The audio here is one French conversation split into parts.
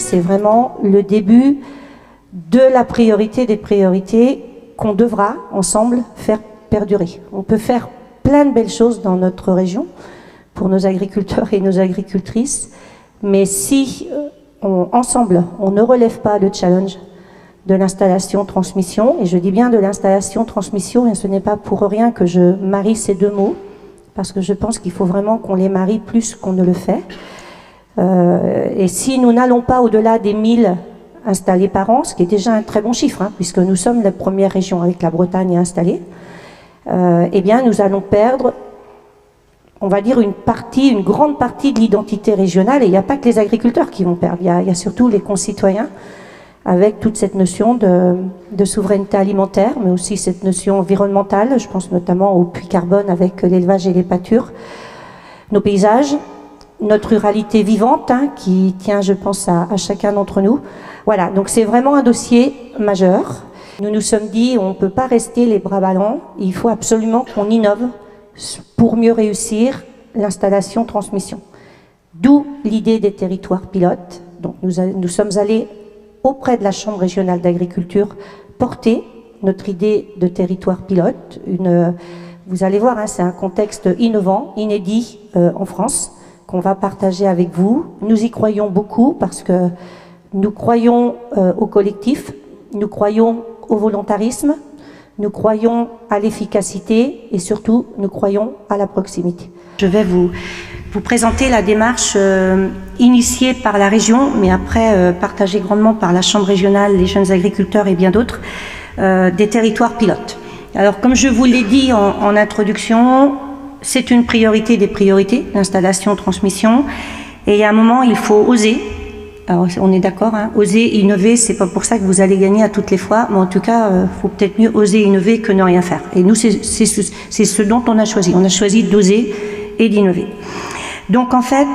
c'est vraiment le début de la priorité des priorités qu'on devra ensemble faire perdurer. On peut faire plein de belles choses dans notre région pour nos agriculteurs et nos agricultrices, mais si ensemble on ne relève pas le challenge de l'installation-transmission, et je dis bien de l'installation-transmission, et ce n'est pas pour rien que je marie ces deux mots, parce que je pense qu'il faut vraiment qu'on les marie plus qu'on ne le fait. Et si nous n'allons pas au-delà des 1000 installés par an, ce qui est déjà un très bon chiffre, hein, puisque nous sommes la première région avec la Bretagne à installer, eh bien nous allons perdre, on va dire, une grande partie de l'identité régionale, et il n'y a pas que les agriculteurs qui vont perdre, il y a surtout les concitoyens, avec toute cette notion de souveraineté alimentaire, mais aussi cette notion environnementale, je pense notamment au puits carbone avec l'élevage et les pâtures, nos paysages, notre ruralité vivante, hein, qui tient, je pense, à chacun d'entre nous. Voilà, donc c'est vraiment un dossier majeur. Nous nous sommes dit, on ne peut pas rester les bras ballants, il faut absolument qu'on innove pour mieux réussir l'installation-transmission. D'où l'idée des territoires pilotes. Donc nous sommes allés auprès de la Chambre régionale d'agriculture porter notre idée de territoire pilote. Vous allez voir, hein, c'est un contexte innovant, inédit en France, qu'on va partager avec vous. Nous y croyons beaucoup parce que nous croyons au collectif, nous croyons au volontarisme, nous croyons à l'efficacité et surtout nous croyons à la proximité. Je vais vous présenter la démarche initiée par la région, mais après partagée grandement par la Chambre régionale, les jeunes agriculteurs et bien d'autres, des territoires pilotes. Alors, comme je vous l'ai dit en introduction, c'est une priorité des priorités, l'installation-transmission, et il y a un moment, il faut oser. Alors, on est d'accord, hein, oser innover, c'est pas pour ça que vous allez gagner à toutes les fois, mais en tout cas, faut peut-être mieux oser innover que ne rien faire. Et nous, c'est ce dont on a choisi. On a choisi d'oser et d'innover. Donc en fait,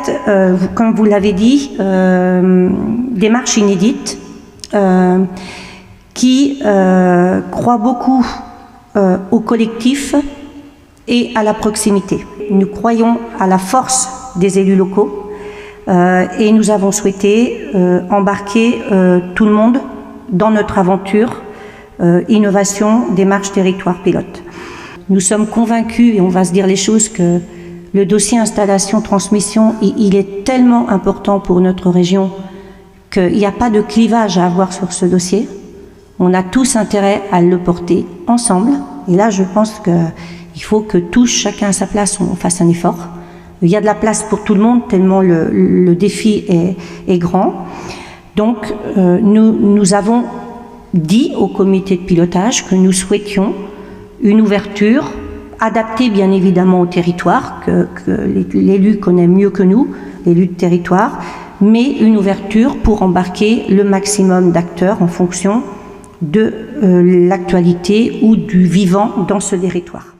comme vous l'avez dit, démarche inédite qui croit beaucoup au collectif et à la proximité. Nous croyons à la force des élus locaux et nous avons souhaité embarquer tout le monde dans notre aventure innovation, démarche, territoire pilote. Nous sommes convaincus, et on va se dire les choses, que le dossier installation-transmission, il est tellement important pour notre région qu'il n'y a pas de clivage à avoir sur ce dossier. On a tous intérêt à le porter ensemble. Et là, je pense qu'il faut que tous, chacun à sa place, on fasse un effort. Il y a de la place pour tout le monde, tellement le défi est grand. Donc, nous avons dit au comité de pilotage que nous souhaitions une ouverture adapté bien évidemment au territoire, que l'élu connaît mieux que nous, l'élu de territoire, mais une ouverture pour embarquer le maximum d'acteurs en fonction de l'actualité ou du vivant dans ce territoire.